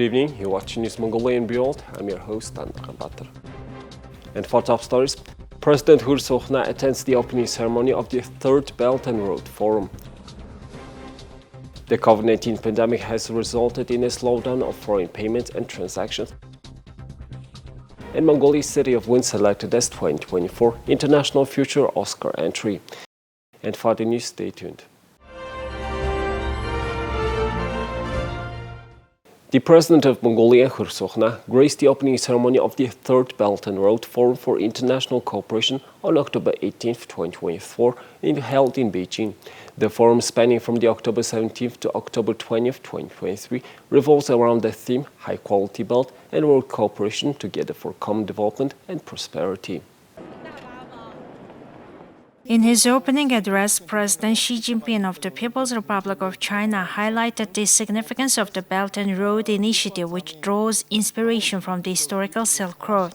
Good evening, you're watching Mongolian World. I'm your host, Tandakan Batar. And for top stories, President U.Khurelsukh attends the opening ceremony of the Third Belt and Road Forum. The COVID-19 pandemic has resulted in a slowdown of foreign payments and transactions. And Mongolia's city of Wind selected as 2024 International Future Oscar entry. And for the news, stay tuned. The President of Mongolia, U.Khurelsukh, graced the opening ceremony of the Third Belt and Road Forum for International Cooperation on October 18, 2024, held in Beijing. The forum, spanning from the October 17 to October 20, 2023, revolves around the theme High-Quality Belt and Road Cooperation Together for Common Development and Prosperity. In his opening address, President Xi Jinping of the People's Republic of China highlighted the significance of the Belt and Road Initiative, which draws inspiration from the historical Silk Road.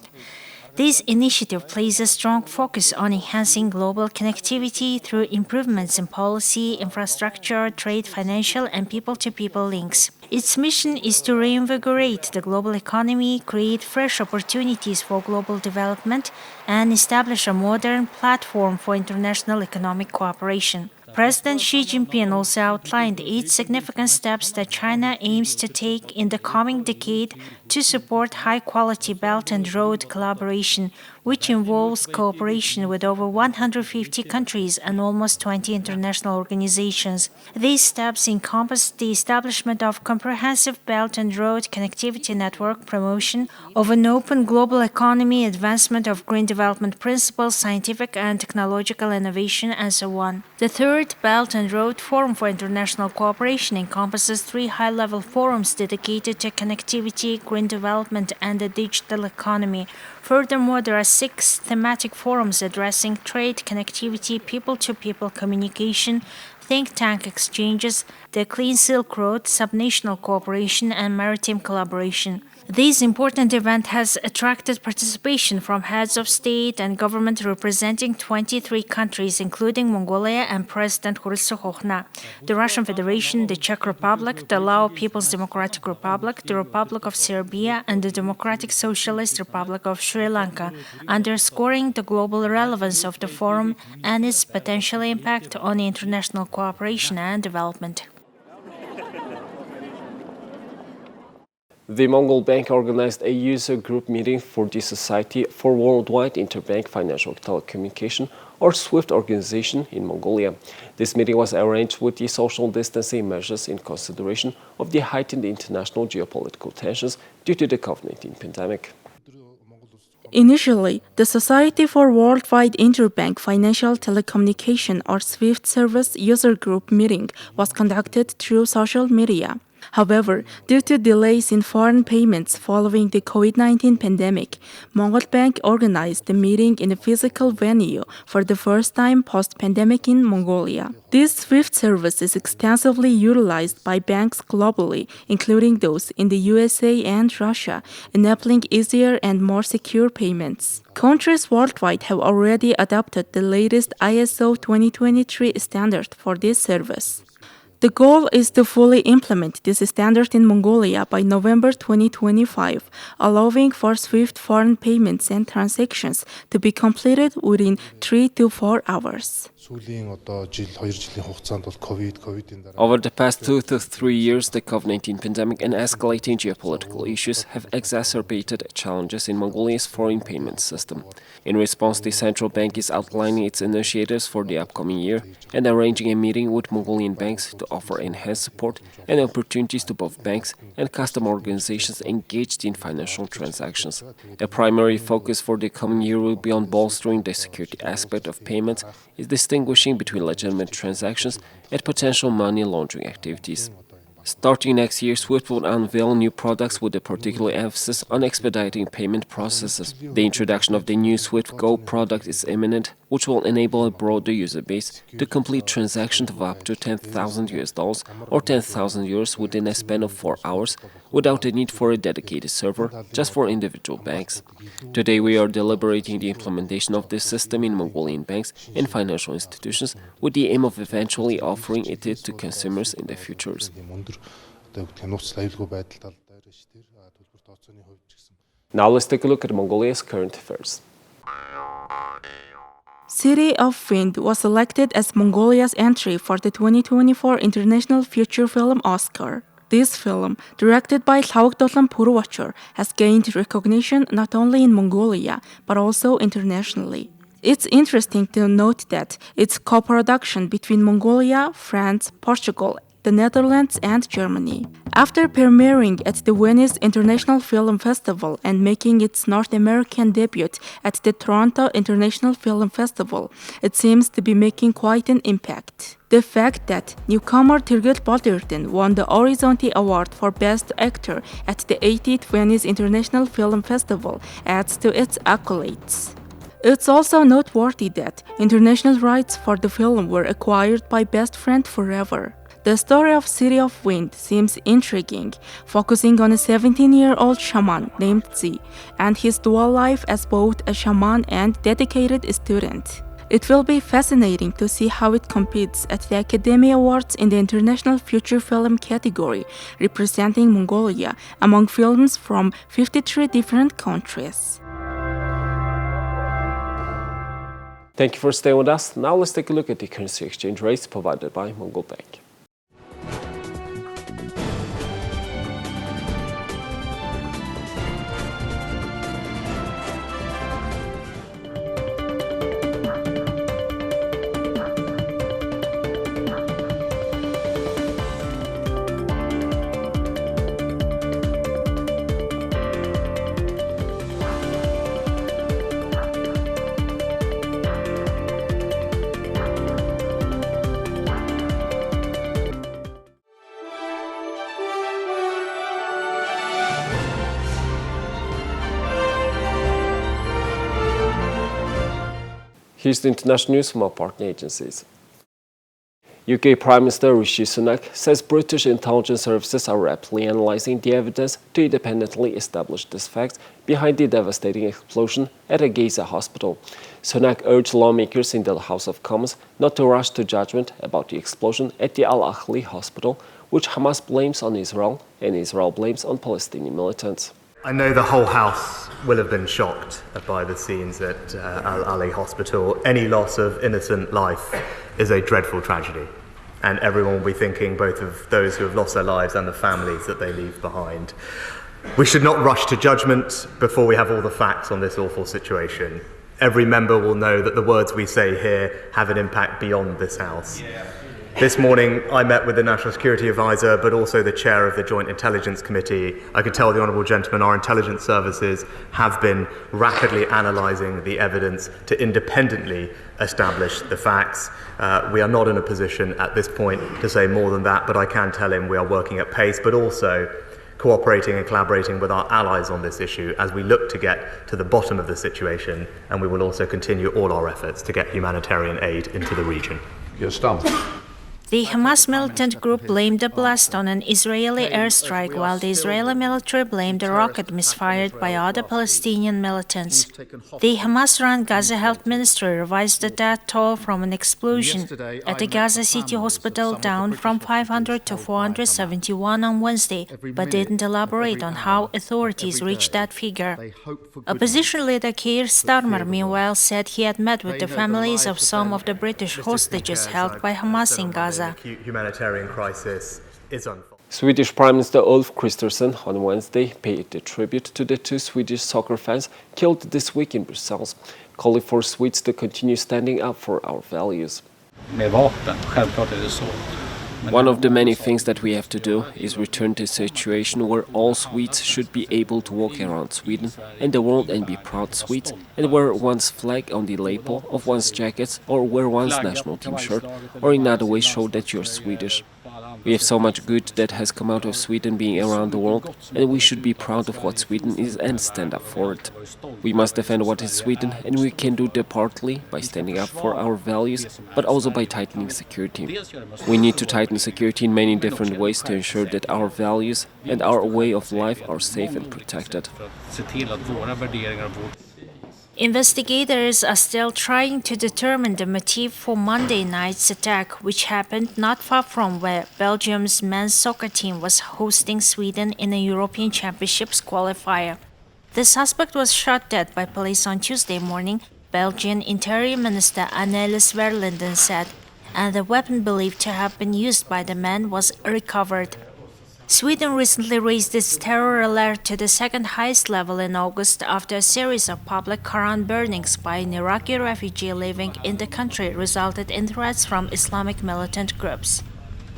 This initiative places a strong focus on enhancing global connectivity through improvements in policy, infrastructure, trade, financial, and people-to-people links. Its mission is to reinvigorate the global economy, create fresh opportunities for global development, and establish a modern platform for international economic cooperation. President Xi Jinping also outlined 8 significant steps that China aims to take in the coming decade to support high-quality Belt and Road collaboration, which involves cooperation with over 150 countries and almost 20 international organizations. These steps encompass the establishment of comprehensive Belt and Road connectivity network, promotion of an open global economy, advancement of green development principles, scientific and technological innovation, and so on. The Third Belt and Road Forum for International Cooperation encompasses 3 high-level forums dedicated to connectivity, green development, and the digital economy. Furthermore, there are 6 thematic forums addressing trade, connectivity, people-to-people communication, think tank exchanges, the Clean Silk Road, subnational cooperation, and maritime collaboration. This important event has attracted participation from heads of state and government representing 23 countries, including Mongolia and President U.Khurelsukh, the Russian Federation, the Czech Republic, the Lao People's Democratic Republic, the Republic of Serbia, and the Democratic Socialist Republic of Sri Lanka, underscoring the global relevance of the forum and its potential impact on international cooperation and development. The Mongol Bank organized a user group meeting for the Society for Worldwide Interbank Financial Telecommunication, or SWIFT organization, in Mongolia. This meeting was arranged with the social distancing measures in consideration of the heightened international geopolitical tensions due to the COVID-19 pandemic. Initially, the Society for Worldwide Interbank Financial Telecommunication, or SWIFT service user group meeting was conducted through social media. However, due to delays in foreign payments following the COVID-19 pandemic, Mongol Bank organized the meeting in a physical venue for the first time post-pandemic in Mongolia. This SWIFT service is extensively utilized by banks globally, including those in the USA and Russia, enabling easier and more secure payments. Countries worldwide have already adopted the latest ISO 2023 standard for this service. The goal is to fully implement this standard in Mongolia by November 2025, allowing for swift foreign payments and transactions to be completed within 3 to 4 hours. Over the past 2 to 3 years, the COVID-19 pandemic and escalating geopolitical issues have exacerbated challenges in Mongolia's foreign payment system. In response, the central bank is outlining its initiatives for the upcoming year and arranging a meeting with Mongolian banks to offer enhanced support and opportunities to both banks and customer organizations engaged in financial transactions. A primary focus for the coming year will be on bolstering the security aspect of payments, is distinguishing between legitimate transactions and potential money laundering activities. Starting next year, SWIFT will unveil new products with a particular emphasis on expediting payment processes. The introduction of the new SWIFT Go product is imminent, which will enable a broader user base to complete transactions of up to $10,000 or 10,000 euros within a span of 4 hours without the need for a dedicated server, just for individual banks. Today, we are deliberating the implementation of this system in Mongolian banks and financial institutions with the aim of eventually offering it to consumers in the future. Now let's take a look at Mongolia's current affairs. City of Wind was selected as Mongolia's entry for the 2024 International Feature Film Oscar. This film, directed by Lhaugdolan Puruwachur, has gained recognition not only in Mongolia, but also internationally. It's interesting to note that it's co-production between Mongolia, France, Portugal, the Netherlands, and Germany. After premiering at the Venice International Film Festival and making its North American debut at the Toronto International Film Festival, it seems to be making quite an impact. The fact that newcomer Turgut Balderden won the Horizonte Award for Best Actor at the 80th Venice International Film Festival adds to its accolades. It's also noteworthy that international rights for the film were acquired by Best Friend Forever. The story of City of Wind seems intriguing, focusing on a 17-year-old shaman named Zi and his dual life as both a shaman and dedicated student. It will be fascinating to see how it competes at the Academy Awards in the International Feature Film category, representing Mongolia among films from 53 different countries. Thank you for staying with us. Now let's take a look at the currency exchange rates provided by Mongol Bank. Here's the international news from our partner agencies. UK Prime Minister Rishi Sunak says British intelligence services are rapidly analysing the evidence to independently establish the facts behind the devastating explosion at a Gaza hospital. Sunak urged lawmakers in the House of Commons not to rush to judgment about the explosion at the Al-Ahli hospital, which Hamas blames on Israel and Israel blames on Palestinian militants. I know the whole House will have been shocked by the scenes at Al-Ahli Hospital. Any loss of innocent life is a dreadful tragedy, and everyone will be thinking both of those who have lost their lives and the families that they leave behind. We should not rush to judgment before we have all the facts on this awful situation. Every member will know that the words we say here have an impact beyond this House. This morning, I met with the National Security Advisor, but also the chair of the Joint Intelligence Committee. I could tell the Honourable Gentleman our intelligence services have been rapidly analysing the evidence to independently establish the facts. We are not in a position at this point to say more than that, but I can tell him we are working at pace, but also cooperating and collaborating with our allies on this issue as we look to get to the bottom of the situation, and we will also continue all our efforts to get humanitarian aid into the region. The Hamas militant group blamed the blast on an Israeli airstrike, while the Israeli military blamed a rocket misfired by other Palestinian militants. The Hamas-run Gaza Health Ministry revised the death toll from an explosion at the Gaza City Hospital down from 500 to 471 on Wednesday, but didn't elaborate on how authorities reached that figure. Opposition leader Keir Starmer, meanwhile, said he had met with the families of some of the British hostages held by Hamas in Gaza. The humanitarian crisis is unfolding. Swedish Prime Minister Ulf Kristersson on Wednesday paid a tribute to the two Swedish soccer fans killed this week in Brussels, calling for Swedes to continue standing up for our values. One of the many things that we have to do is return to a situation where all Swedes should be able to walk around Sweden and the world and be proud Swedes and wear one's flag on the lapel of one's jackets or wear one's national team shirt or in other ways show that you're Swedish. We have so much good that has come out of Sweden being around the world, and we should be proud of what Sweden is and stand up for it. We must defend what is Sweden, and we can do that partly by standing up for our values, but also by tightening security. We need to tighten security in many different ways to ensure that our values and our way of life are safe and protected. Investigators are still trying to determine the motive for Monday night's attack, which happened not far from where Belgium's men's soccer team was hosting Sweden in a European Championships qualifier. The suspect was shot dead by police on Tuesday morning, Belgian Interior Minister Annelies Verlinden said, and the weapon believed to have been used by the men was recovered. Sweden recently raised its terror alert to the second highest level in August after a series of public Quran burnings by an Iraqi refugee living in the country resulted in threats from Islamic militant groups.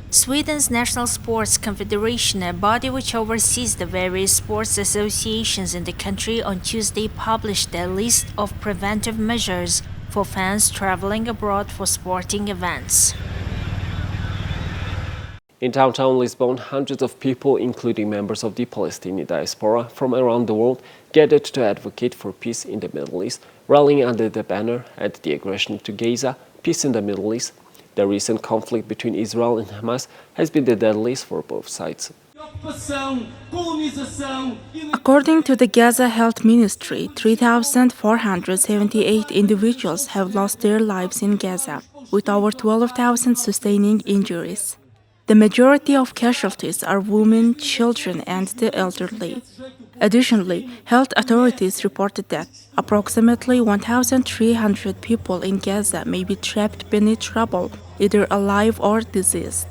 Sweden's National Sports Confederation, a body which oversees the various sports associations in the country, on Tuesday published a list of preventive measures for fans traveling abroad for sporting events. In downtown Lisbon, hundreds of people, including members of the Palestinian diaspora from around the world, gathered to advocate for peace in the Middle East, rallying under the banner "End the aggression to Gaza, peace in the Middle East." The recent conflict between Israel and Hamas has been the deadliest for both sides. According to the Gaza Health Ministry, 3,478 individuals have lost their lives in Gaza, with over 12,000 sustaining injuries. The majority of casualties are women, children, and the elderly. Additionally, health authorities reported that approximately 1,300 people in Gaza may be trapped beneath rubble, either alive or deceased.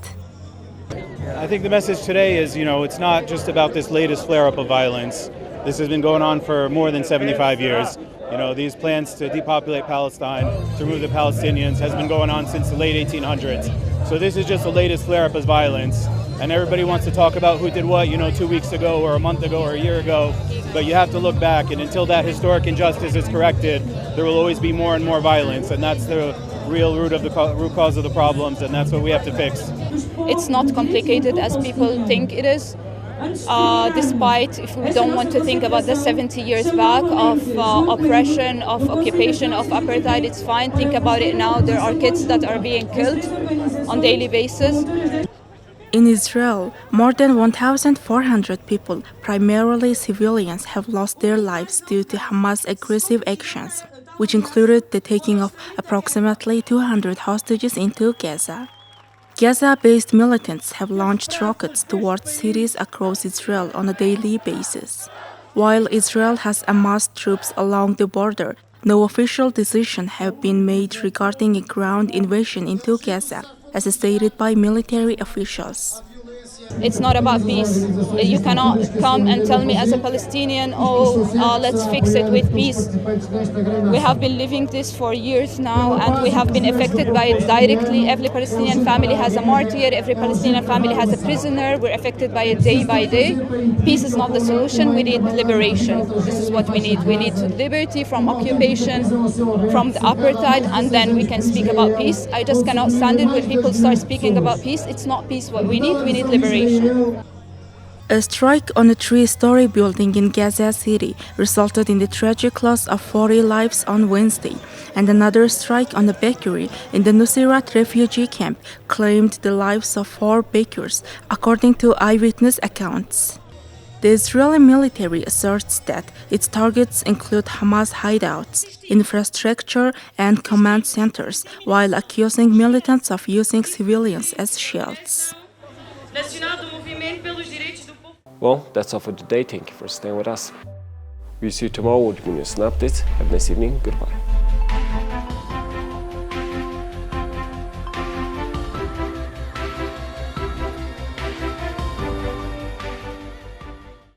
I think the message today is, it's not just about this latest flare-up of violence. This has been going on for more than 75 years. These plans to depopulate Palestine, to remove the Palestinians, has been going on since the late 1800s. So this is just the latest flare-up of violence. And everybody wants to talk about who did what, 2 weeks ago or a month ago or a year ago. But you have to look back, and until that historic injustice is corrected, there will always be more and more violence. And that's the real root cause of the problems, and that's what we have to fix. It's not complicated as people think it is. Despite, if we don't want to think about the 70 years back of oppression, of occupation, of apartheid, it's fine. Think about it now. There are kids that are being killed on a daily basis. In Israel, more than 1,400 people, primarily civilians, have lost their lives due to Hamas' aggressive actions, which included the taking of approximately 200 hostages into Gaza. Gaza-based militants have launched rockets towards cities across Israel on a daily basis. While Israel has amassed troops along the border, no official decision has been made regarding a ground invasion into Gaza, as stated by military officials. It's not about peace. You cannot come and tell me as a Palestinian, let's fix it with peace. We have been living this for years now, and we have been affected by it directly. Every Palestinian family has a martyr, every Palestinian family has a prisoner. We're affected by it day by day. Peace is not the solution. We need liberation. This is what we need. We need liberty from occupation, from the apartheid, and then we can speak about peace. I just cannot stand it when people start speaking about peace. It's not peace what we need liberation. A strike on a 3-story building in Gaza City resulted in the tragic loss of 40 lives on Wednesday, and another strike on a bakery in the Nuseirat refugee camp claimed the lives of 4 bakers, according to eyewitness accounts. The Israeli military asserts that its targets include Hamas hideouts, infrastructure, and command centers, while accusing militants of using civilians as shields. Well, that's all for today. Thank you for staying with us. We'll see you tomorrow with news and updates. Have a nice evening. Goodbye.